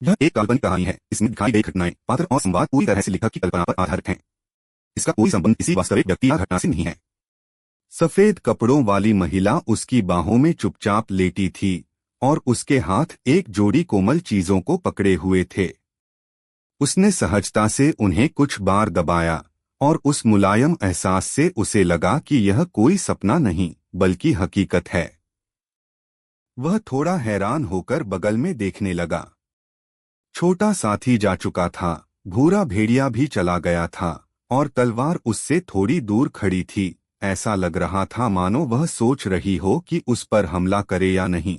यह एक काल्पनिक कहानी है। इसमें दिखाई गई घटनाएं, पात्र और संवाद पूरी तरह से लेखक की कल्पना पर आधारित हैं। इसका कोई संबंध किसी वास्तविक व्यक्ति या घटना से नहीं है। सफेद कपड़ों वाली महिला उसकी बाहों में चुपचाप लेटी थी और उसके हाथ एक जोड़ी कोमल चीजों को पकड़े हुए थे। उसने सहजता से उन्हें कुछ बार दबाया और उस मुलायम एहसास से उसे लगा कि यह कोई सपना नहीं बल्कि हकीकत है। वह थोड़ा हैरान होकर बगल में देखने लगा। छोटा साथी जा चुका था, भूरा भेड़िया भी चला गया था और तलवार उससे थोड़ी दूर खड़ी थी। ऐसा लग रहा था मानो वह सोच रही हो कि उस पर हमला करे या नहीं।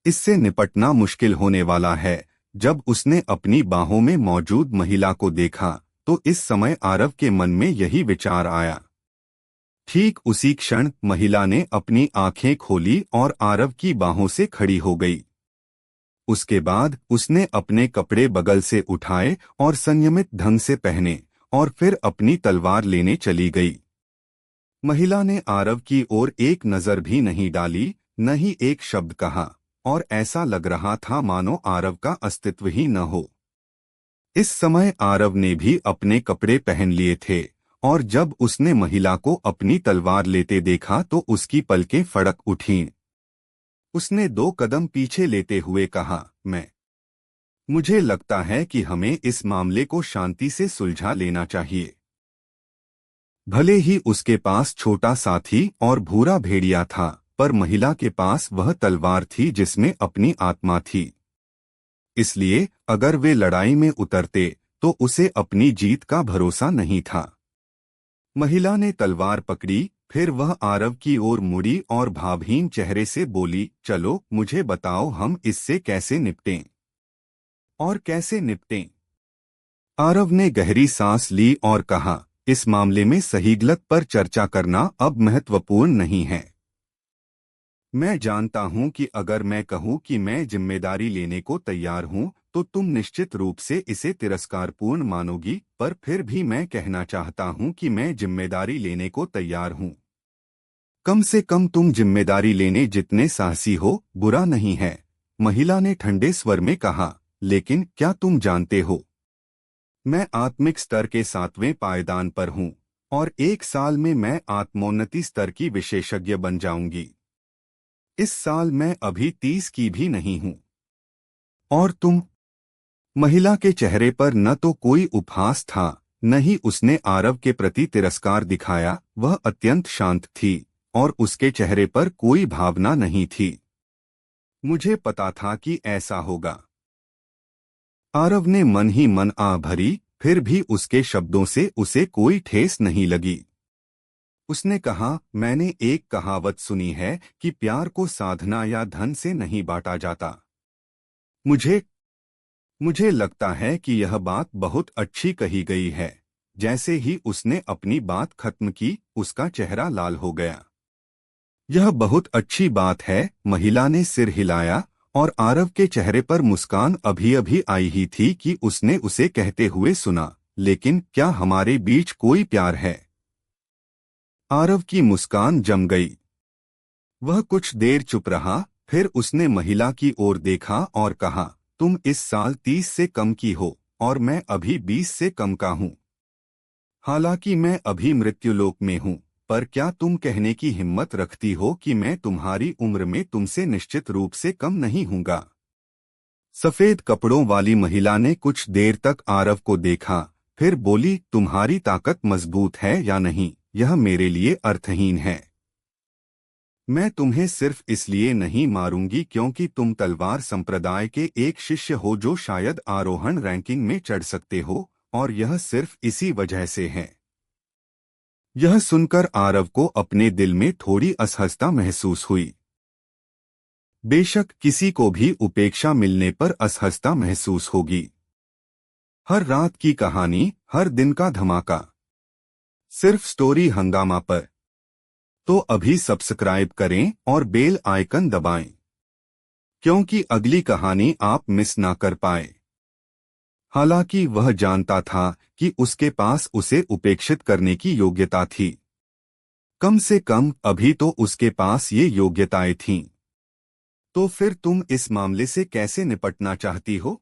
इससे निपटना मुश्किल होने वाला है। जब उसने अपनी बाहों में मौजूद महिला को देखा तो इस समय आरव के मन में यही विचार आया। ठीक उसी क्षण महिला ने अपनी आंखें खोली और आरव की बाहों से खड़ी हो गई। उसके बाद उसने अपने कपड़े बगल से उठाए और संयमित ढंग से पहने और फिर अपनी तलवार लेने चली गई। महिला ने आरव की ओर एक नजर भी नहीं डाली, न ही एक शब्द कहा, और ऐसा लग रहा था मानो आरव का अस्तित्व ही न हो। इस समय आरव ने भी अपने कपड़े पहन लिए थे और जब उसने महिला को अपनी तलवार लेते देखा तो उसकी पलकें फड़क उठीं। उसने 2 कदम पीछे लेते हुए कहा, मुझे लगता है कि हमें इस मामले को शांति से सुलझा लेना चाहिए। भले ही उसके पास छोटा साथी और भूरा भेड़िया था, पर महिला के पास वह तलवार थी जिसमें अपनी आत्मा थी। इसलिए अगर वे लड़ाई में उतरते तो उसे अपनी जीत का भरोसा नहीं था। महिला ने तलवार पकड़ी, फिर वह आरव की ओर मुड़ी और भावहीन चेहरे से बोली, चलो मुझे बताओ हम इससे कैसे निपटें। और कैसे निपटें? आरव ने गहरी सांस ली और कहा, इस मामले में सही गलत पर चर्चा करना अब महत्वपूर्ण नहीं है। मैं जानता हूं कि अगर मैं कहूं कि मैं जिम्मेदारी लेने को तैयार हूं तो तुम निश्चित रूप से इसे तिरस्कारपूर्ण मानोगी, पर फिर भी मैं कहना चाहता हूं कि मैं जिम्मेदारी लेने को तैयार हूं। कम से कम तुम जिम्मेदारी लेने जितने साहसी हो, बुरा नहीं है। महिला ने ठंडे स्वर में कहा, लेकिन क्या तुम जानते हो, मैं आत्मिक स्तर के 7वें पायदान पर हूं और 1 साल में मैं आत्मोन्नति स्तर की विशेषज्ञ बन जाऊंगी। इस साल मैं अभी 30 की भी नहीं हूं। और तुम? महिला के चेहरे पर न तो कोई उपहास था, न ही उसने आरव के प्रति तिरस्कार दिखाया। वह अत्यंत शांत थी और उसके चेहरे पर कोई भावना नहीं थी। मुझे पता था कि ऐसा होगा। आरव ने मन ही मन आह भरी, फिर भी उसके शब्दों से उसे कोई ठेस नहीं लगी। उसने कहा, मैंने एक कहावत सुनी है कि प्यार को साधना या धन से नहीं बांटा जाता। मुझे लगता है कि यह बात बहुत अच्छी कही गई है। जैसे ही उसने अपनी बात खत्म की, उसका चेहरा लाल हो गया। यह बहुत अच्छी बात है, महिला ने सिर हिलाया और आरव के चेहरे पर मुस्कान अभी अभी आई ही थी कि उसने उसे कहते हुए सुना, लेकिन क्या हमारे बीच कोई प्यार है? आरव की मुस्कान जम गई। वह कुछ देर चुप रहा, फिर उसने महिला की ओर देखा और कहा, तुम इस साल 30 से कम की हो और मैं अभी 20 से कम का हूं। हालांकि मैं अभी मृत्युलोक में हूं, पर क्या तुम कहने की हिम्मत रखती हो कि मैं तुम्हारी उम्र में तुमसे निश्चित रूप से कम नहीं हूंगा? सफेद कपड़ों वाली महिला ने कुछ देर तक आरव को देखा, फिर बोली, तुम्हारी ताकत मजबूत है या नहीं, यह मेरे लिए अर्थहीन है। मैं तुम्हें सिर्फ इसलिए नहीं मारूंगी क्योंकि तुम तलवार संप्रदाय के एक शिष्य हो जो शायद आरोहण रैंकिंग में चढ़ सकते हो, और यह सिर्फ इसी वजह से है। यह सुनकर आरव को अपने दिल में थोड़ी असहजता महसूस हुई। बेशक किसी को भी उपेक्षा मिलने पर असहजता महसूस होगी। हर रात की कहानी, हर दिन का धमाका, सिर्फ स्टोरी हंगामा पर। तो अभी सब्सक्राइब करें और बेल आइकन दबाएं, क्योंकि अगली कहानी आप मिस ना कर पाए। हालांकि वह जानता था कि उसके पास उसे उपेक्षित करने की योग्यता थी। कम से कम अभी तो उसके पास ये योग्यताएं थीं। तो फिर तुम इस मामले से कैसे निपटना चाहती हो?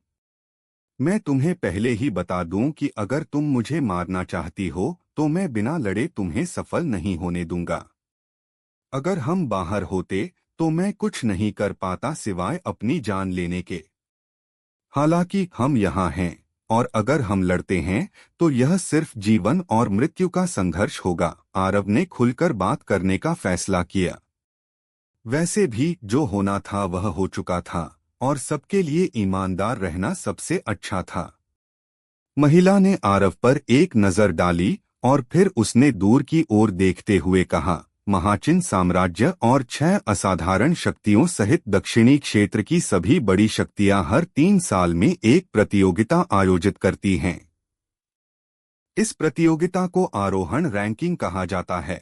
मैं तुम्हें पहले ही बता दूं कि अगर तुम मुझे मारना चाहती हो तो मैं बिना लड़े तुम्हें सफल नहीं होने दूंगा। अगर हम बाहर होते तो मैं कुछ नहीं कर पाता सिवाय अपनी जान लेने के। हालांकि हम यहाँ हैं, और अगर हम लड़ते हैं तो यह सिर्फ जीवन और मृत्यु का संघर्ष होगा। आरव ने खुलकर बात करने का फैसला किया। वैसे भी जो होना था वह हो चुका था, और सबके लिए ईमानदार रहना सबसे अच्छा था। महिला ने आरव पर एक नजर डाली और फिर उसने दूर की ओर देखते हुए कहा, महाचिन साम्राज्य और 6 असाधारण शक्तियों सहित दक्षिणी क्षेत्र की सभी बड़ी शक्तियां हर 3 साल में एक प्रतियोगिता आयोजित करती हैं। इस प्रतियोगिता को आरोहण रैंकिंग कहा जाता है।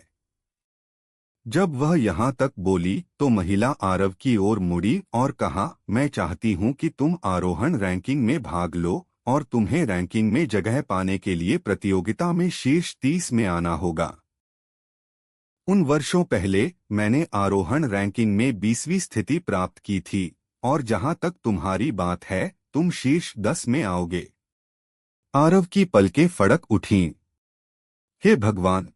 जब वह यहाँ तक बोली तो महिला आरव की ओर मुड़ी और कहा, मैं चाहती हूँ कि तुम आरोहण रैंकिंग में भाग लो और तुम्हें रैंकिंग में जगह पाने के लिए प्रतियोगिता में शीर्ष 30 में आना होगा। उन वर्षों पहले मैंने आरोहण रैंकिंग में 20वीं स्थिति प्राप्त की थी, और जहां तक तुम्हारी बात है तुम शीर्ष 10 में आओगे। आरव की पलकें फड़क उठीं। हे भगवान,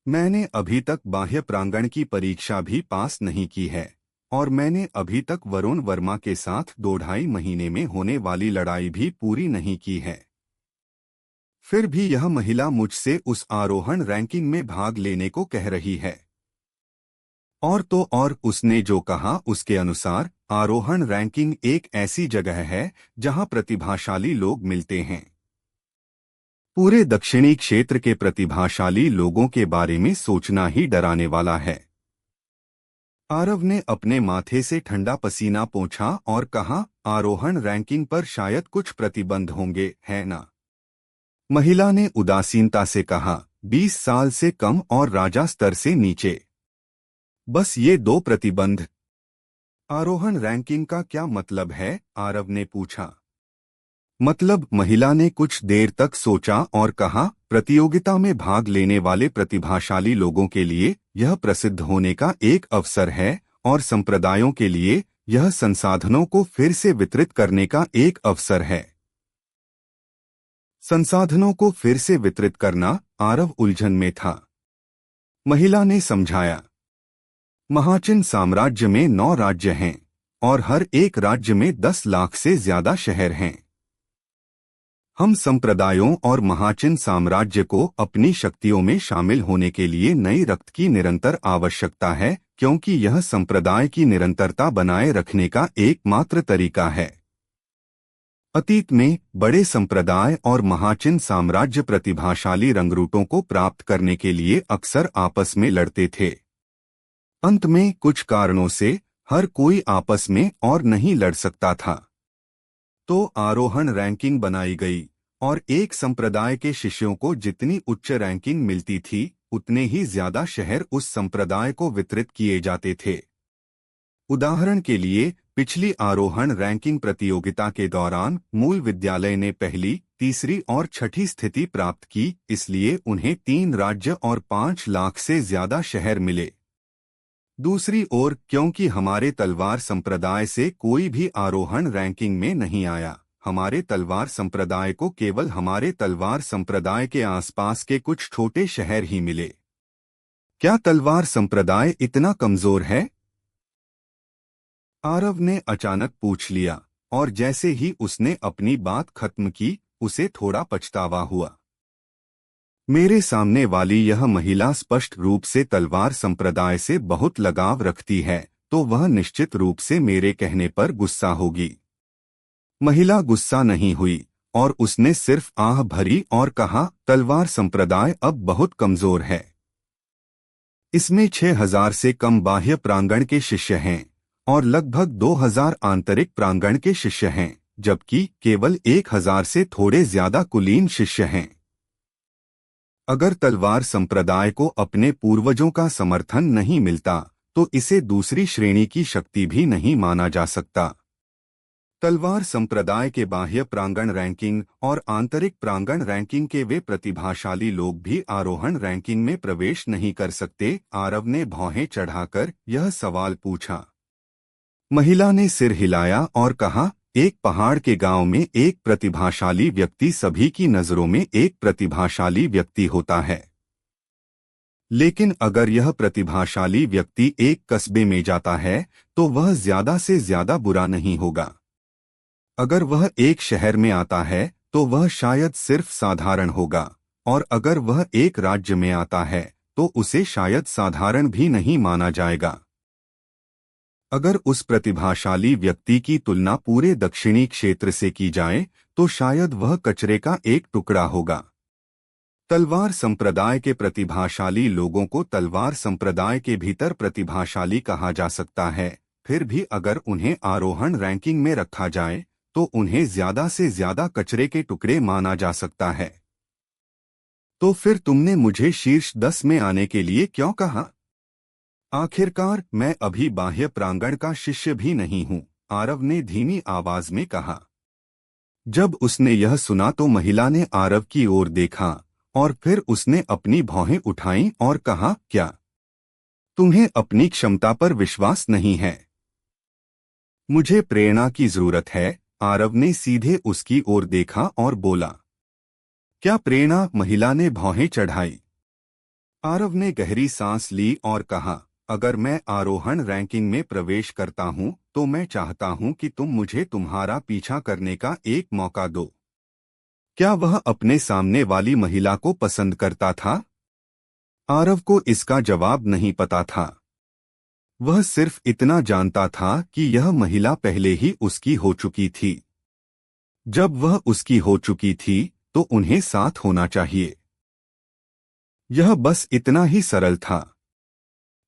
मैंने अभी तक बाह्य प्रांगण की परीक्षा भी पास नहीं की है, और मैंने अभी तक वरुण वर्मा के साथ 2-2.5 महीने में होने वाली लड़ाई भी पूरी नहीं की है। फिर भी यह महिला मुझसे उस आरोहण रैंकिंग में भाग लेने को कह रही है। और तो और उसने जो कहा उसके अनुसार आरोहण रैंकिंग एक ऐसी जगह है जहां प्रतिभाशाली लोग मिलते हैं। पूरे दक्षिणी क्षेत्र के प्रतिभाशाली लोगों के बारे में सोचना ही डराने वाला है। आरव ने अपने माथे से ठंडा पसीना पोंछा और कहा, आरोहण रैंकिंग पर शायद कुछ प्रतिबंध होंगे, है ना? महिला ने उदासीनता से कहा, 20 साल से कम और राजा स्तर से नीचे। बस ये 2 प्रतिबंध। आरोहण रैंकिंग का क्या मतलब है? आरव ने पूछा। मतलब? महिला ने कुछ देर तक सोचा और कहा, प्रतियोगिता में भाग लेने वाले प्रतिभाशाली लोगों के लिए यह प्रसिद्ध होने का एक अवसर है, और संप्रदायों के लिए यह संसाधनों को फिर से वितरित करने का एक अवसर है। संसाधनों को फिर से वितरित करना? आरव उलझन में था। महिला ने समझाया, महाचिन साम्राज्य में 9 राज्य हैं, और हर एक राज्य में 10 लाख से ज्यादा शहर हैं। हम संप्रदायों और महाचिन साम्राज्य को अपनी शक्तियों में शामिल होने के लिए नई रक्त की निरंतर आवश्यकता है, क्योंकि यह संप्रदाय की निरंतरता बनाए रखने का एकमात्र तरीका है। अतीत में बड़े संप्रदाय और महाचिन साम्राज्य प्रतिभाशाली रंगरूटों को प्राप्त करने के लिए अक्सर आपस में लड़ते थे। अंत में कुछ कारणों से हर कोई आपस में और नहीं लड़ सकता था। तो आरोहण रैंकिंग बनाई गई, और एक संप्रदाय के शिष्यों को जितनी उच्च रैंकिंग मिलती थी उतने ही ज्यादा शहर उस संप्रदाय को वितरित किए जाते थे। उदाहरण के लिए, पिछली आरोहण रैंकिंग प्रतियोगिता के दौरान मूल विद्यालय ने पहली, तीसरी और छठी स्थिति प्राप्त की, इसलिए उन्हें 3 राज्य और 5 लाख से ज्यादा शहर मिले। दूसरी ओर, क्योंकि हमारे तलवार संप्रदाय से कोई भी आरोहण रैंकिंग में नहीं आया, हमारे तलवार संप्रदाय को केवल हमारे तलवार संप्रदाय के आसपास के कुछ छोटे शहर ही मिले। क्या तलवार संप्रदाय इतना कमजोर है? आरव ने अचानक पूछ लिया, और जैसे ही उसने अपनी बात खत्म की उसे थोड़ा पछतावा हुआ। मेरे सामने वाली यह महिला स्पष्ट रूप से तलवार संप्रदाय से बहुत लगाव रखती है, तो वह निश्चित रूप से मेरे कहने पर गुस्सा होगी। महिला गुस्सा नहीं हुई, और उसने सिर्फ आह भरी और कहा, तलवार संप्रदाय अब बहुत कमजोर है। इसमें 6000 से कम बाह्य प्रांगण के शिष्य हैं, और लगभग 2000 आंतरिक प्रांगण के शिष्य हैं, जबकि केवल 1000 से थोड़े ज्यादा कुलीन शिष्य हैं। अगर तलवार संप्रदाय को अपने पूर्वजों का समर्थन नहीं मिलता तो इसे दूसरी श्रेणी की शक्ति भी नहीं माना जा सकता। तलवार संप्रदाय के बाह्य प्रांगण रैंकिंग और आंतरिक प्रांगण रैंकिंग के वे प्रतिभाशाली लोग भी आरोहण रैंकिंग में प्रवेश नहीं कर सकते। आरव ने भौहें चढ़ाकर यह सवाल पूछा। महिला ने सिर हिलाया और कहा, एक पहाड़ के गांव में एक प्रतिभाशाली व्यक्ति, सभी की नजरों में एक प्रतिभाशाली व्यक्ति होता है। लेकिन अगर यह प्रतिभाशाली व्यक्ति एक कस्बे में जाता है तो वह ज्यादा से ज्यादा बुरा नहीं होगा। अगर वह एक शहर में आता है तो वह शायद सिर्फ साधारण होगा, और अगर वह एक राज्य में आता है तो उसे शायद साधारण भी नहीं माना जाएगा। अगर उस प्रतिभाशाली व्यक्ति की तुलना पूरे दक्षिणी क्षेत्र से की जाए तो शायद वह कचरे का एक टुकड़ा होगा। तलवार संप्रदाय के प्रतिभाशाली लोगों को तलवार संप्रदाय के भीतर प्रतिभाशाली कहा जा सकता है, फिर भी अगर उन्हें आरोहण रैंकिंग में रखा जाए तो उन्हें ज्यादा से ज्यादा कचरे के टुकड़े माना जा सकता है। तो फिर तुमने मुझे शीर्ष 10 में आने के लिए क्यों कहा? आखिरकार मैं अभी बाह्य प्रांगण का शिष्य भी नहीं हूं, आरव ने धीमी आवाज में कहा। जब उसने यह सुना तो महिला ने आरव की ओर देखा और फिर उसने अपनी भौहें उठाईं और कहा, क्या तुम्हें अपनी क्षमता पर विश्वास नहीं है? मुझे प्रेरणा की जरूरत है। आरव ने सीधे उसकी ओर देखा और बोला। क्या प्रेरणा? महिला ने भौहें चढ़ाई। आरव ने गहरी सांस ली और कहा, अगर मैं आरोहण रैंकिंग में प्रवेश करता हूं तो मैं चाहता हूं कि तुम मुझे तुम्हारा पीछा करने का एक मौका दो। क्या वह अपने सामने वाली महिला को पसंद करता था? आरव को इसका जवाब नहीं पता था। वह सिर्फ इतना जानता था कि यह महिला पहले ही उसकी हो चुकी थी। जब वह उसकी हो चुकी थी तो उन्हें साथ होना चाहिए। यह बस इतना ही सरल था।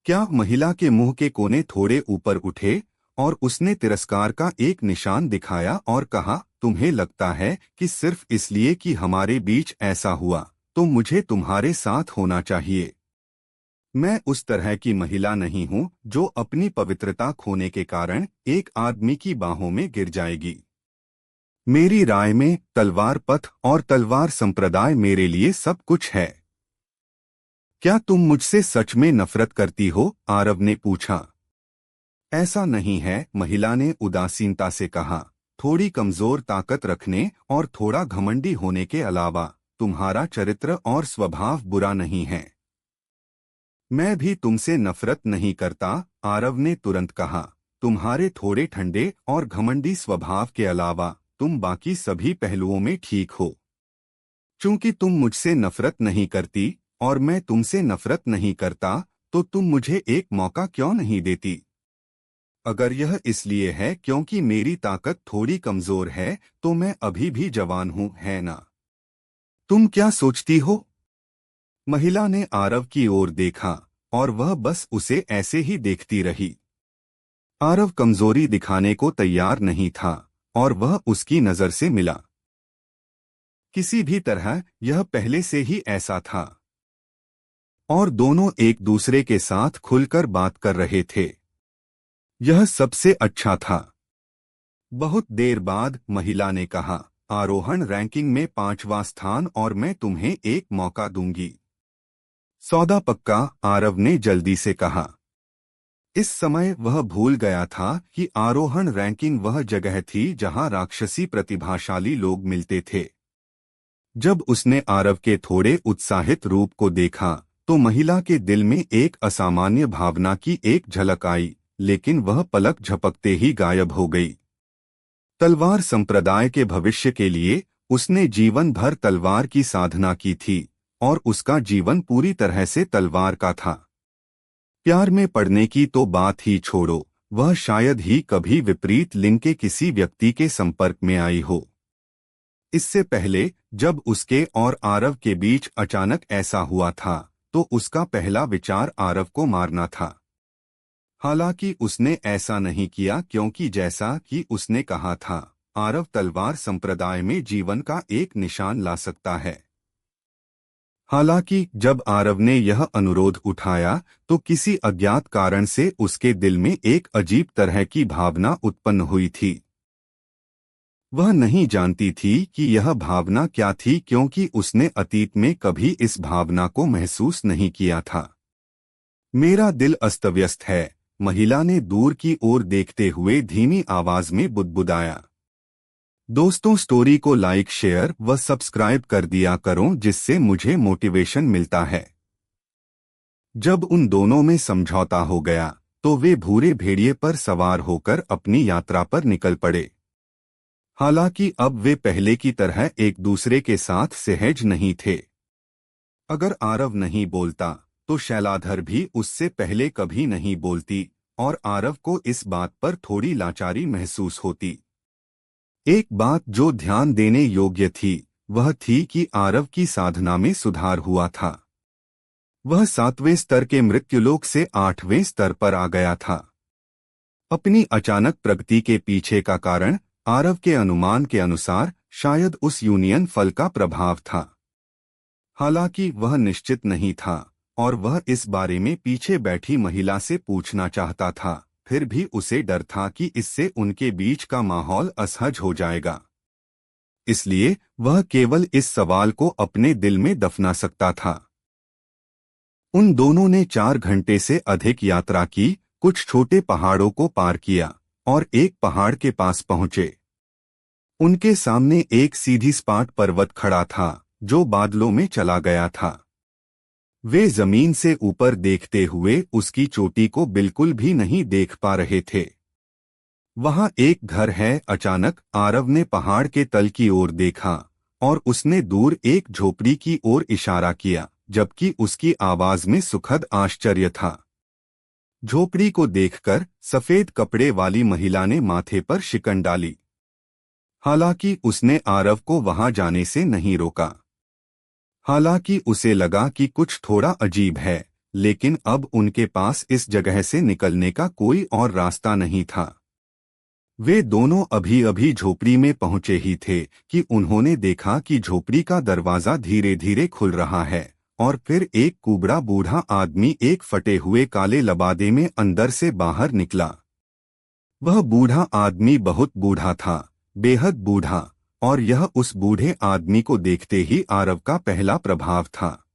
क्या महिला के मुंह के कोने थोड़े ऊपर उठे और उसने तिरस्कार का एक निशान दिखाया और कहा, तुम्हें लगता है कि सिर्फ इसलिए कि हमारे बीच ऐसा हुआ तो मुझे तुम्हारे साथ होना चाहिए? मैं उस तरह की महिला नहीं हूं जो अपनी पवित्रता खोने के कारण एक आदमी की बाहों में गिर जाएगी। मेरी राय में तलवार पथ और तलवार संप्रदाय मेरे लिए सब कुछ है। क्या तुम मुझसे सच में नफरत करती हो? आरव ने पूछा। ऐसा नहीं है, महिला ने उदासीनता से कहा। थोड़ी कमजोर ताकत रखने और थोड़ा घमंडी होने के अलावा तुम्हारा चरित्र और स्वभाव बुरा नहीं है। मैं भी तुमसे नफरत नहीं करता, आरव ने तुरंत कहा। तुम्हारे थोड़े ठंडे और घमंडी स्वभाव के अलावा तुम बाकी सभी पहलुओं में ठीक हो। चूंकि तुम मुझसे नफरत नहीं करती और मैं तुमसे नफरत नहीं करता तो तुम मुझे एक मौका क्यों नहीं देती? अगर यह इसलिए है क्योंकि मेरी ताकत थोड़ी कमजोर है तो मैं अभी भी जवान हूं, है ना? तुम क्या सोचती हो? महिला ने आरव की ओर देखा और वह बस उसे ऐसे ही देखती रही। आरव कमजोरी दिखाने को तैयार नहीं था और वह उसकी नजर से मिला। किसी भी तरह यह पहले से ही ऐसा था और दोनों एक दूसरे के साथ खुलकर बात कर रहे थे। यह सबसे अच्छा था। बहुत देर बाद महिला ने कहा, आरोहण रैंकिंग में 5वां स्थान और मैं तुम्हें एक मौका दूंगी। सौदा पक्का? आरव ने जल्दी से कहा। इस समय वह भूल गया था कि आरोहण रैंकिंग वह जगह थी जहां राक्षसी प्रतिभाशाली लोग मिलते थे। जब उसने आरव के थोड़े उत्साहित रूप को देखा तो महिला के दिल में एक असामान्य भावना की एक झलक आई, लेकिन वह पलक झपकते ही गायब हो गई। तलवार संप्रदाय के भविष्य के लिए उसने जीवन भर तलवार की साधना की थी और उसका जीवन पूरी तरह से तलवार का था। प्यार में पड़ने की तो बात ही छोड़ो, वह शायद ही कभी विपरीत लिंग के किसी व्यक्ति के संपर्क में आई हो। इससे पहले जब उसके और आरव के बीच अचानक ऐसा हुआ था तो उसका पहला विचार आरव को मारना था। हालांकि उसने ऐसा नहीं किया क्योंकि जैसा कि उसने कहा था, आरव तलवार संप्रदाय में जीवन का एक निशान ला सकता है। हालांकि जब आरव ने यह अनुरोध उठाया तो किसी अज्ञात कारण से उसके दिल में एक अजीब तरह की भावना उत्पन्न हुई थी। वह नहीं जानती थी कि यह भावना क्या थी क्योंकि उसने अतीत में कभी इस भावना को महसूस नहीं किया था। मेरा दिल अस्तव्यस्त है, महिला ने दूर की ओर देखते हुए धीमी आवाज में बुदबुदाया। दोस्तों, स्टोरी को लाइक, शेयर व सब्सक्राइब कर दिया करो, जिससे मुझे मोटिवेशन मिलता है। जब उन दोनों में समझौता हो गया तो वे भूरे भेड़िए पर सवार होकर अपनी यात्रा पर निकल पड़े। हालांकि अब वे पहले की तरह एक दूसरे के साथ सहज नहीं थे। अगर आरव नहीं बोलता तो शैलाधर भी उससे पहले कभी नहीं बोलती और आरव को इस बात पर थोड़ी लाचारी महसूस होती। एक बात जो ध्यान देने योग्य थी वह थी कि आरव की साधना में सुधार हुआ था। वह 7वें स्तर के मृत्युलोक से 8वें स्तर पर आ गया था। अपनी अचानक प्रगति के पीछे का कारण आरव के अनुमान के अनुसार शायद उस यूनियन फल का प्रभाव था। हालांकि वह निश्चित नहीं था और वह इस बारे में पीछे बैठी महिला से पूछना चाहता था, फिर भी उसे डर था कि इससे उनके बीच का माहौल असहज हो जाएगा। इसलिए वह केवल इस सवाल को अपने दिल में दफना सकता था। उन दोनों ने 4 घंटे से अधिक यात्रा की, कुछ छोटे पहाड़ों को पार किया और एक पहाड़ के पास पहुंचे। उनके सामने एक सीधी सपाट पर्वत खड़ा था जो बादलों में चला गया था। वे जमीन से ऊपर देखते हुए उसकी चोटी को बिल्कुल भी नहीं देख पा रहे थे। वहां एक घर है। अचानक आरव ने पहाड़ के तल की ओर देखा और उसने दूर एक झोपड़ी की ओर इशारा किया, जबकि उसकी आवाज में सुखद आश्चर्य था। झोपड़ी को देखकर सफेद कपड़े वाली महिला ने माथे पर शिकन डाली। हालांकि उसने आरव को वहां जाने से नहीं रोका। हालांकि उसे लगा कि कुछ थोड़ा अजीब है, लेकिन अब उनके पास इस जगह से निकलने का कोई और रास्ता नहीं था। वे दोनों अभी अभी झोपड़ी में पहुंचे ही थे कि उन्होंने देखा कि झोपड़ी का दरवाजा धीरे धीरे खुल रहा है और फिर एक कुबड़ा बूढ़ा आदमी एक फटे हुए काले लबादे में अंदर से बाहर निकला। वह बूढ़ा आदमी बहुत बूढ़ा था, बेहद बूढ़ा, और यह उस बूढ़े आदमी को देखते ही आरव का पहला प्रभाव था।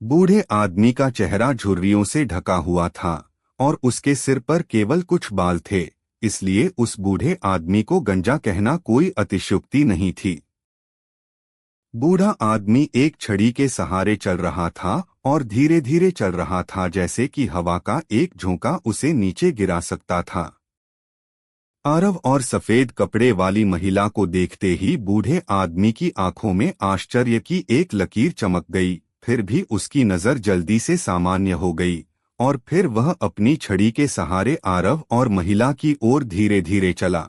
बूढ़े आदमी का चेहरा झुर्रियों से ढका हुआ था और उसके सिर पर केवल कुछ बाल थे, इसलिए उस बूढ़े आदमी को गंजा कहना कोई अतिशयोक्ति नहीं थी। बूढ़ा आदमी एक छड़ी के सहारे चल रहा था और धीरे धीरे चल रहा था, जैसे कि हवा का एक झोंका उसे नीचे गिरा सकता था। आरव और सफेद कपड़े वाली महिला को देखते ही बूढ़े आदमी की आंखों में आश्चर्य की एक लकीर चमक गई, फिर भी उसकी नजर जल्दी से सामान्य हो गई और फिर वह अपनी छड़ी के सहारे आरव और महिला की ओर धीरे धीरे चला।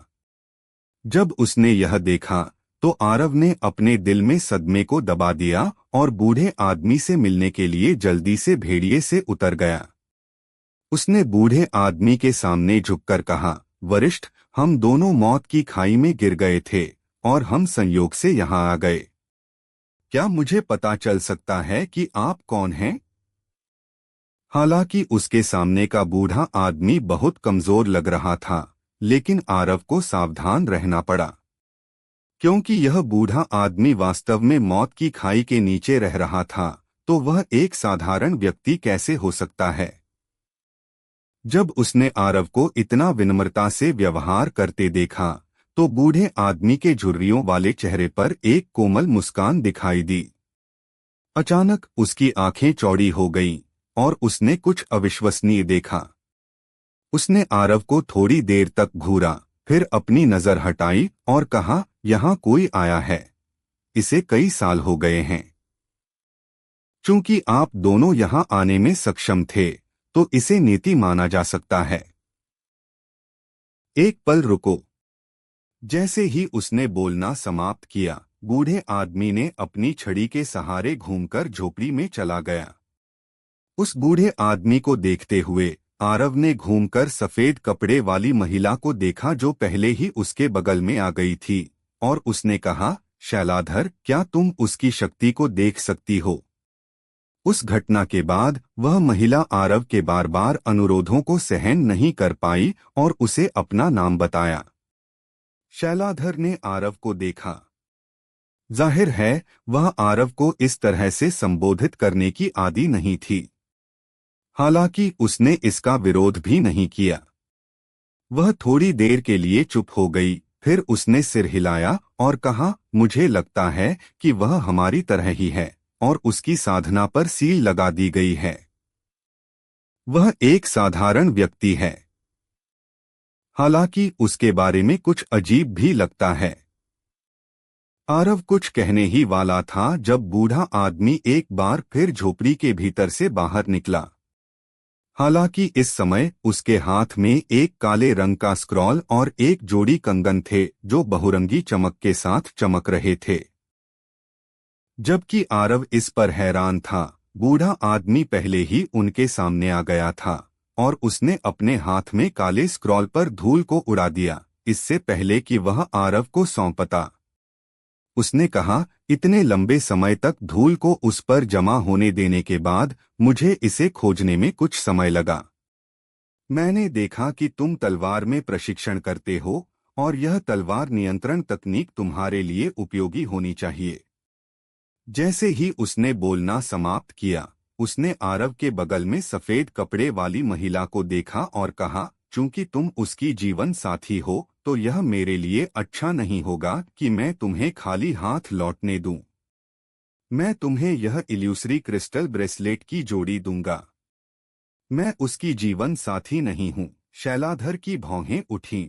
जब उसने यह देखा तो आरव ने अपने दिल में सदमे को दबा दिया और बूढ़े आदमी से मिलने के लिए जल्दी से भेड़िए से उतर गया। उसने बूढ़े आदमी के सामने झुककर कहा, वरिष्ठ, हम दोनों मौत की खाई में गिर गए थे और हम संयोग से यहाँ आ गए। क्या मुझे पता चल सकता है कि आप कौन हैं? हालांकि उसके सामने का बूढ़ा आदमी बहुत कमजोर लग रहा था, लेकिन आरव को सावधान रहना पड़ा, क्योंकि यह बूढ़ा आदमी वास्तव में मौत की खाई के नीचे रह रहा था, तो वह एक साधारण व्यक्ति कैसे हो सकता है? जब उसने आरव को इतना विनम्रता से व्यवहार करते देखा तो बूढ़े आदमी के झुर्रियों वाले चेहरे पर एक कोमल मुस्कान दिखाई दी। अचानक उसकी आंखें चौड़ी हो गईं और उसने कुछ अविश्वसनीय देखा। उसने आरव को थोड़ी देर तक घूरा, फिर अपनी नजर हटाई और कहा, यहाँ कोई आया है। इसे कई साल हो गए हैं। चूंकि आप दोनों यहाँ आने में सक्षम थे तो इसे नीति माना जा सकता है। एक पल रुको। जैसे ही उसने बोलना समाप्त किया, बूढ़े आदमी ने अपनी छड़ी के सहारे घूमकर झोपड़ी में चला गया। उस बूढ़े आदमी को देखते हुए आरव ने घूमकर सफेद कपड़े वाली महिला को देखा जो पहले ही उसके बगल में आ गई थी, और उसने कहा, शैलाधर, क्या तुम उसकी शक्ति को देख सकती हो? उस घटना के बाद वह महिला आरव के बार बार अनुरोधों को सहन नहीं कर पाई और उसे अपना नाम बताया। शैलाधर ने आरव को देखा। जाहिर है वह आरव को इस तरह से संबोधित करने की आदी नहीं थी। हालांकि उसने इसका विरोध भी नहीं किया। वह थोड़ी देर के लिए चुप हो गई फिर उसने सिर हिलाया और कहा, मुझे लगता है कि वह हमारी तरह ही है और उसकी साधना पर सील लगा दी गई है। वह एक साधारण व्यक्ति है। हालांकि उसके बारे में कुछ अजीब भी लगता है। आरव कुछ कहने ही वाला था जब बूढ़ा आदमी एक बार फिर झोपड़ी के भीतर से बाहर निकला। हालांकि इस समय उसके हाथ में एक काले रंग का स्क्रॉल और एक जोड़ी कंगन थे जो बहुरंगी चमक के साथ चमक रहे थे। जबकि आरव इस पर हैरान था, बूढ़ा आदमी पहले ही उनके सामने आ गया था और उसने अपने हाथ में काले स्क्रॉल पर धूल को उड़ा दिया, इससे पहले कि वह आरव को सौंपता। उसने कहा, इतने लंबे समय तक धूल को उस पर जमा होने देने के बाद मुझे इसे खोजने में कुछ समय लगा। मैंने देखा कि तुम तलवार में प्रशिक्षण करते हो और यह तलवार नियंत्रण तकनीक तुम्हारे लिए उपयोगी होनी चाहिए। जैसे ही उसने बोलना समाप्त किया, उसने आरव के बगल में सफेद कपड़े वाली महिला को देखा और कहा, चूंकि तुम उसकी जीवन साथी हो तो यह मेरे लिए अच्छा नहीं होगा कि मैं तुम्हें खाली हाथ लौटने दूं। मैं तुम्हें यह इल्यूसरी क्रिस्टल ब्रेसलेट की जोड़ी दूंगा। मैं उसकी जीवन साथी नहीं हूं। शैलाधर की भौहें उठीं।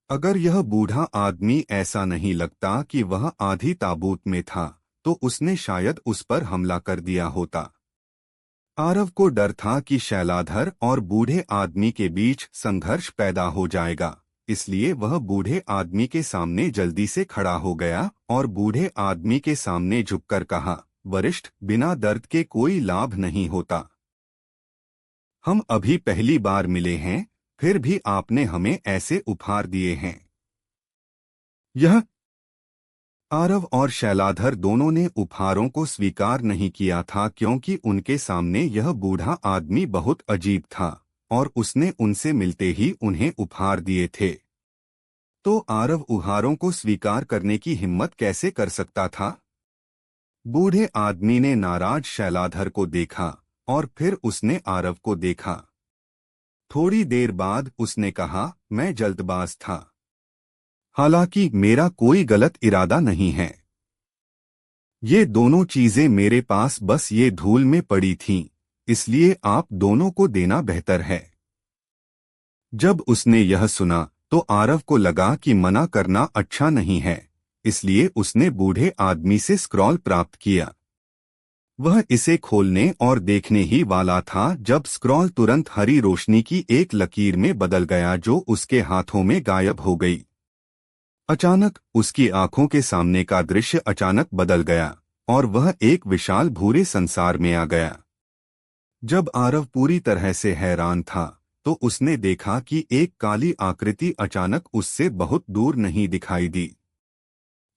अगर यह बूढ़ा आदमी ऐसा नहीं लगता कि वह आधी ताबूत में था तो उसने शायद उस पर हमला कर दिया होता। आरव को डर था कि शैलाधर और बूढ़े आदमी के बीच संघर्ष पैदा हो जाएगा, इसलिए वह बूढ़े आदमी के सामने जल्दी से खड़ा हो गया और बूढ़े आदमी के सामने झुककर कहा, वरिष्ठ, बिना दर्द के कोई लाभ नहीं होता। हम अभी पहली बार मिले हैं, फिर भी आपने हमें ऐसे उपहार दिए हैं। यह आरव और शैलाधर दोनों ने उपहारों को स्वीकार नहीं किया था क्योंकि उनके सामने यह बूढ़ा आदमी बहुत अजीब था और उसने उनसे मिलते ही उन्हें उपहार दिए थे। तो आरव उपहारों को स्वीकार करने की हिम्मत कैसे कर सकता था? बूढ़े आदमी ने नाराज शैलाधर को देखा और फिर उसने आरव को देखा। थोड़ी देर बाद उसने कहा, मैं जल्दबाज था। हालांकि मेरा कोई गलत इरादा नहीं है। ये दोनों चीजें मेरे पास बस ये धूल में पड़ी थीं, इसलिए आप दोनों को देना बेहतर है। जब उसने यह सुना तो आरव को लगा कि मना करना अच्छा नहीं है, इसलिए उसने बूढ़े आदमी से स्क्रॉल प्राप्त किया। वह इसे खोलने और देखने ही वाला था जब स्क्रॉल तुरंत हरी रोशनी की एक लकीर में बदल गया जो उसके हाथों में गायब हो गई। अचानक उसकी आंखों के सामने का दृश्य अचानक बदल गया और वह एक विशाल भूरे संसार में आ गया। जब आरव पूरी तरह से हैरान था तो उसने देखा कि एक काली आकृति अचानक उससे बहुत दूर नहीं दिखाई दी।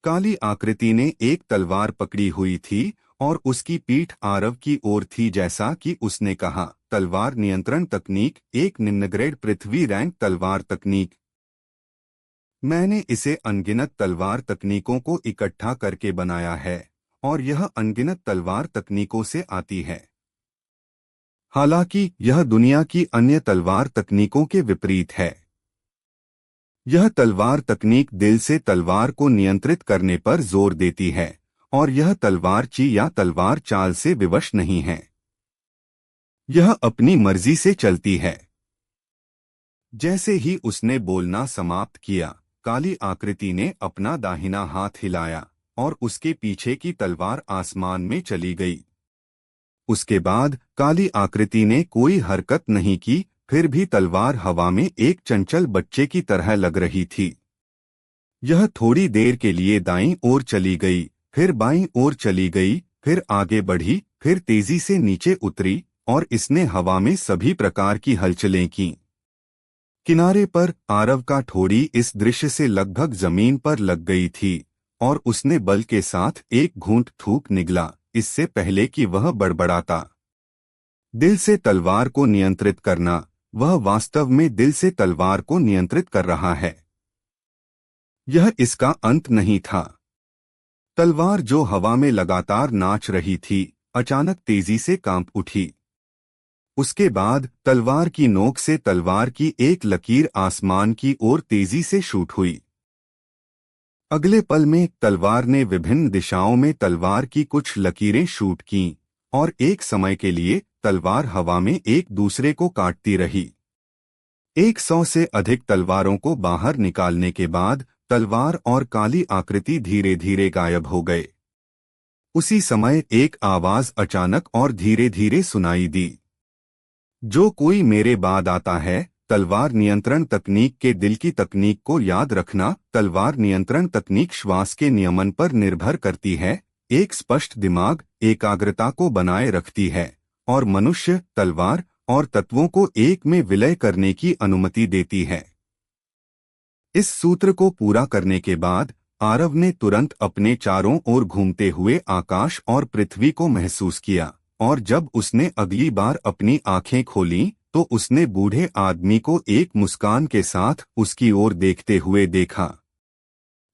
काली आकृति ने एक तलवार पकड़ी हुई थी और उसकी पीठ आरव की ओर थी। जैसा कि उसने कहा, तलवार नियंत्रण तकनीक, एक निम्न ग्रेड पृथ्वी रैंक तलवार तकनीक। मैंने इसे अनगिनत तलवार तकनीकों को इकट्ठा करके बनाया है और यह अनगिनत तलवार तकनीकों से आती है। हालांकि यह दुनिया की अन्य तलवार तकनीकों के विपरीत है। यह तलवार तकनीक दिल से तलवार को नियंत्रित करने पर जोर देती है और यह तलवार ची या तलवार चाल से विवश नहीं है। यह अपनी मर्जी से चलती है। जैसे ही उसने बोलना समाप्त किया, काली आकृति ने अपना दाहिना हाथ हिलाया और उसके पीछे की तलवार आसमान में चली गई। उसके बाद काली आकृति ने कोई हरकत नहीं की, फिर भी तलवार हवा में एक चंचल बच्चे की तरह लग रही थी। यह थोड़ी देर के लिए दाईं ओर चली गई, फिर बाईं ओर चली गई, फिर आगे बढ़ी, फिर तेजी से नीचे उतरी और इसने हवा में सभी प्रकार की हलचलें की। किनारे पर आरव का ठोड़ी इस दृश्य से लगभग जमीन पर लग गई थी और उसने बल के साथ एक घूंट थूक निगला, इससे पहले कि वह बड़बड़ाता। दिल से तलवार को नियंत्रित करना, वह वास्तव में दिल से तलवार को नियंत्रित कर रहा है। यह इसका अंत नहीं था। तलवार जो हवा में लगातार नाच रही थी, अचानक तेजी से कांप उठी। उसके बाद तलवार की नोक से तलवार की एक लकीर आसमान की ओर तेजी से शूट हुई। अगले पल में तलवार ने विभिन्न दिशाओं में तलवार की कुछ लकीरें शूट कीं और एक समय के लिए तलवार हवा में एक दूसरे को काटती रही। 100 से अधिक तलवारों को बाहर निकालने के बाद तलवार और काली आकृति धीरे धीरे गायब हो गए। उसी समय एक आवाज अचानक और धीरे धीरे सुनाई दी, जो कोई मेरे बाद आता है। तलवार नियंत्रण तकनीक के दिल की तकनीक को याद रखना। तलवार नियंत्रण तकनीक श्वास के नियमन पर निर्भर करती है, एक स्पष्ट दिमाग एकाग्रता को बनाए रखती है और मनुष्य तलवार और तत्वों को एक में विलय करने की अनुमति देती है। इस सूत्र को पूरा करने के बाद आरव ने तुरंत अपने चारों ओर घूमते हुए आकाश और पृथ्वी को महसूस किया, और जब उसने अगली बार अपनी आंखें खोलीं तो उसने बूढ़े आदमी को एक मुस्कान के साथ उसकी ओर देखते हुए देखा।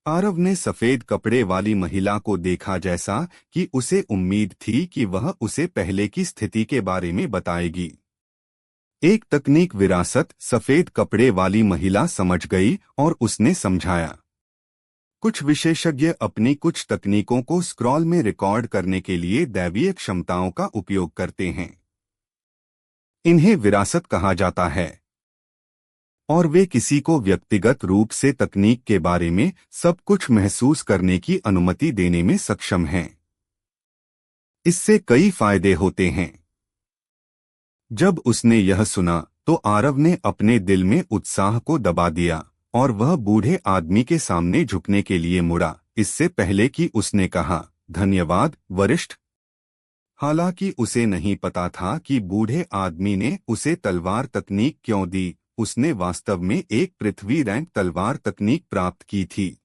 आरव ने सफेद कपड़े वाली महिला को देखा, जैसा कि उसे उम्मीद थी कि वह उसे पहले की स्थिति के बारे में बताएगी। एक तकनीक विरासत सफेद कपड़े वाली महिला समझ गई और उसने समझाया। कुछ विशेषज्ञ अपनी कुछ तकनीकों को स्क्रॉल में रिकॉर्ड करने के लिए दैवीय क्षमताओं का उपयोग करते हैं। इन्हें विरासत कहा जाता है और वे किसी को व्यक्तिगत रूप से तकनीक के बारे में सब कुछ महसूस करने की अनुमति देने में सक्षम हैं। इससे कई फायदे होते हैं। जब उसने यह सुना तो आरव ने अपने दिल में उत्साह को दबा दिया और वह बूढ़े आदमी के सामने झुकने के लिए मुड़ा, इससे पहले कि उसने कहा, धन्यवाद वरिष्ठ। हालांकि उसे नहीं पता था कि बूढ़े आदमी ने उसे तलवार तकनीक क्यों दी। उसने वास्तव में एक पृथ्वी रैंक तलवार तकनीक प्राप्त की थी।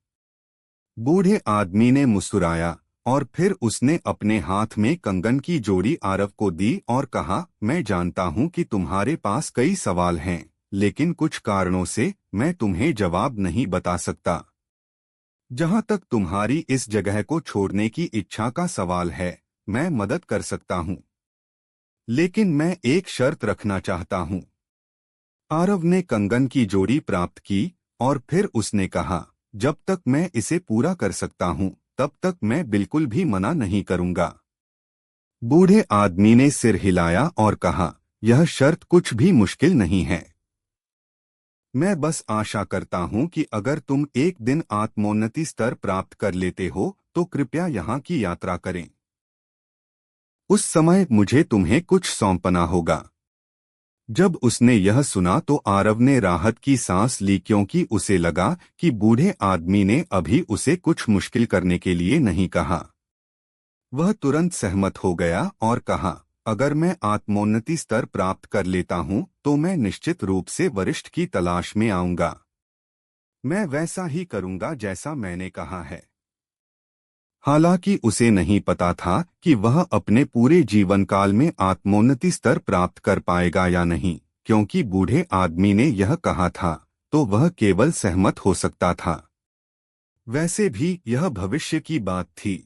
बूढ़े आदमी ने मुस्कुराया और फिर उसने अपने हाथ में कंगन की जोड़ी आरव को दी और कहा, मैं जानता हूं कि तुम्हारे पास कई सवाल हैं, लेकिन कुछ कारणों से मैं तुम्हें जवाब नहीं बता सकता। जहां तक तुम्हारी इस जगह को छोड़ने की इच्छा का सवाल है, मैं मदद कर सकता हूं, लेकिन मैं एक शर्त रखना चाहता हूं। आरव ने कंगन की जोड़ी प्राप्त की और फिर उसने कहा, जब तक मैं इसे पूरा कर सकता हूं तब तक मैं बिल्कुल भी मना नहीं करूंगा। बूढ़े आदमी ने सिर हिलाया और कहा, यह शर्त कुछ भी मुश्किल नहीं है। मैं बस आशा करता हूं कि अगर तुम एक दिन आत्मोन्नति स्तर प्राप्त कर लेते हो तो कृपया यहाँ की यात्रा करें। उस समय मुझे तुम्हें कुछ सौंपना होगा। जब उसने यह सुना तो आरव ने राहत की सांस ली, क्योंकि उसे लगा कि बूढ़े आदमी ने अभी उसे कुछ मुश्किल करने के लिए नहीं कहा। वह तुरंत सहमत हो गया और कहा, अगर मैं आत्मोन्नति स्तर प्राप्त कर लेता हूं तो मैं निश्चित रूप से वरिष्ठ की तलाश में आऊंगा। मैं वैसा ही करूंगा जैसा मैंने कहा है। हालांकि उसे नहीं पता था कि वह अपने पूरे जीवन काल में आत्मोन्नति स्तर प्राप्त कर पाएगा या नहीं, क्योंकि बूढ़े आदमी ने यह कहा था तो वह केवल सहमत हो सकता था। वैसे भी यह भविष्य की बात थी।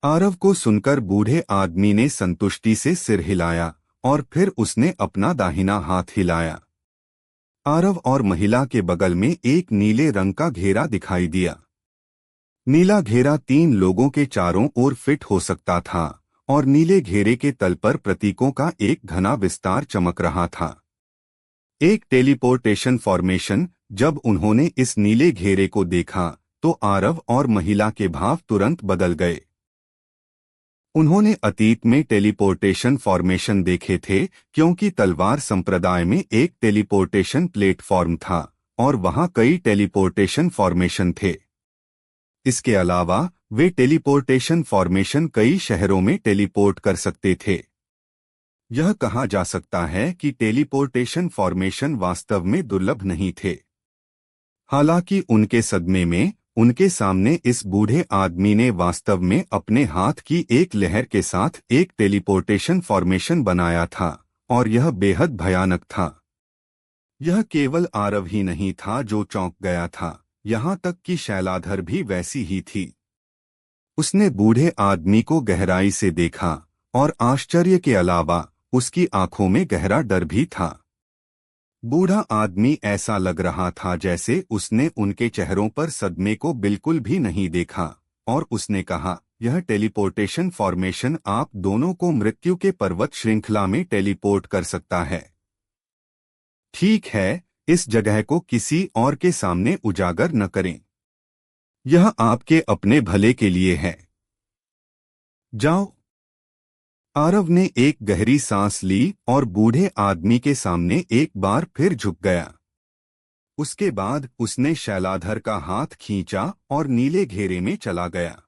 आरव को सुनकर बूढ़े आदमी ने संतुष्टि से सिर हिलाया और फिर उसने अपना दाहिना हाथ हिलाया। आरव और महिला के बगल में एक नीले रंग का घेरा दिखाई दिया। नीला घेरा 3 लोगों के चारों ओर फिट हो सकता था और नीले घेरे के तल पर प्रतीकों का एक घना विस्तार चमक रहा था। एक टेलीपोर्टेशन फॉर्मेशन। जब उन्होंने इस नीले घेरे को देखा तो आरव और महिला के भाव तुरंत बदल गए। उन्होंने अतीत में टेलीपोर्टेशन फॉर्मेशन देखे थे, क्योंकि तलवार संप्रदाय में एक टेलीपोर्टेशन प्लेटफॉर्म था और वहां कई टेलीपोर्टेशन फॉर्मेशन थे। इसके अलावा वे टेलीपोर्टेशन फॉर्मेशन कई शहरों में टेलीपोर्ट कर सकते थे। यह कहा जा सकता है कि टेलीपोर्टेशन फॉर्मेशन वास्तव में दुर्लभ नहीं थे। हालांकि उनके सदमे में उनके सामने इस बूढ़े आदमी ने वास्तव में अपने हाथ की एक लहर के साथ एक टेलीपोर्टेशन फॉर्मेशन बनाया था और यह बेहद भयानक था। यह केवल आरव ही नहीं था जो चौंक गया था, यहाँ तक कि शैलाधर भी वैसी ही थी। उसने बूढ़े आदमी को गहराई से देखा और आश्चर्य के अलावा उसकी आंखों में गहरा डर भी था। बूढ़ा आदमी ऐसा लग रहा था जैसे उसने उनके चेहरों पर सदमे को बिल्कुल भी नहीं देखा, और उसने कहा, यह टेलीपोर्टेशन फॉर्मेशन आप दोनों को मृत्यु के पर्वत श्रृंखला में टेलीपोर्ट कर सकता है। ठीक है, इस जगह को किसी और के सामने उजागर न करें। यह आपके अपने भले के लिए है। जाओ। आरव ने एक गहरी सांस ली और बूढ़े आदमी के सामने एक बार फिर झुक गया। उसके बाद उसने शैलाधर का हाथ खींचा और नीले घेरे में चला गया।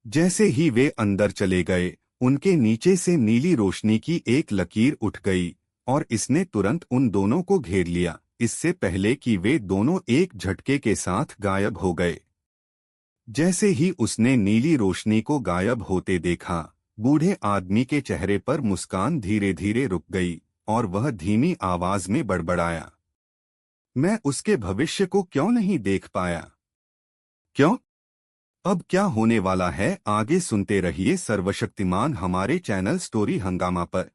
जैसे ही वे अंदर चले गए, उनके नीचे से नीली रोशनी की एक लकीर उठ गई और इसने तुरंत उन दोनों को घेर लिया, इससे पहले कि वे दोनों एक झटके के साथ गायब हो गए। जैसे ही उसने नीली रोशनी को गायब होते देखा, बूढ़े आदमी के चेहरे पर मुस्कान धीरे धीरे रुक गई और वह धीमी आवाज में बड़बड़ाया, मैं उसके भविष्य को क्यों नहीं देख पाया? क्यों? अब क्या होने वाला है आगे सुनते रहिए सर्वशक्तिमान हमारे चैनल स्टोरी हंगामा पर।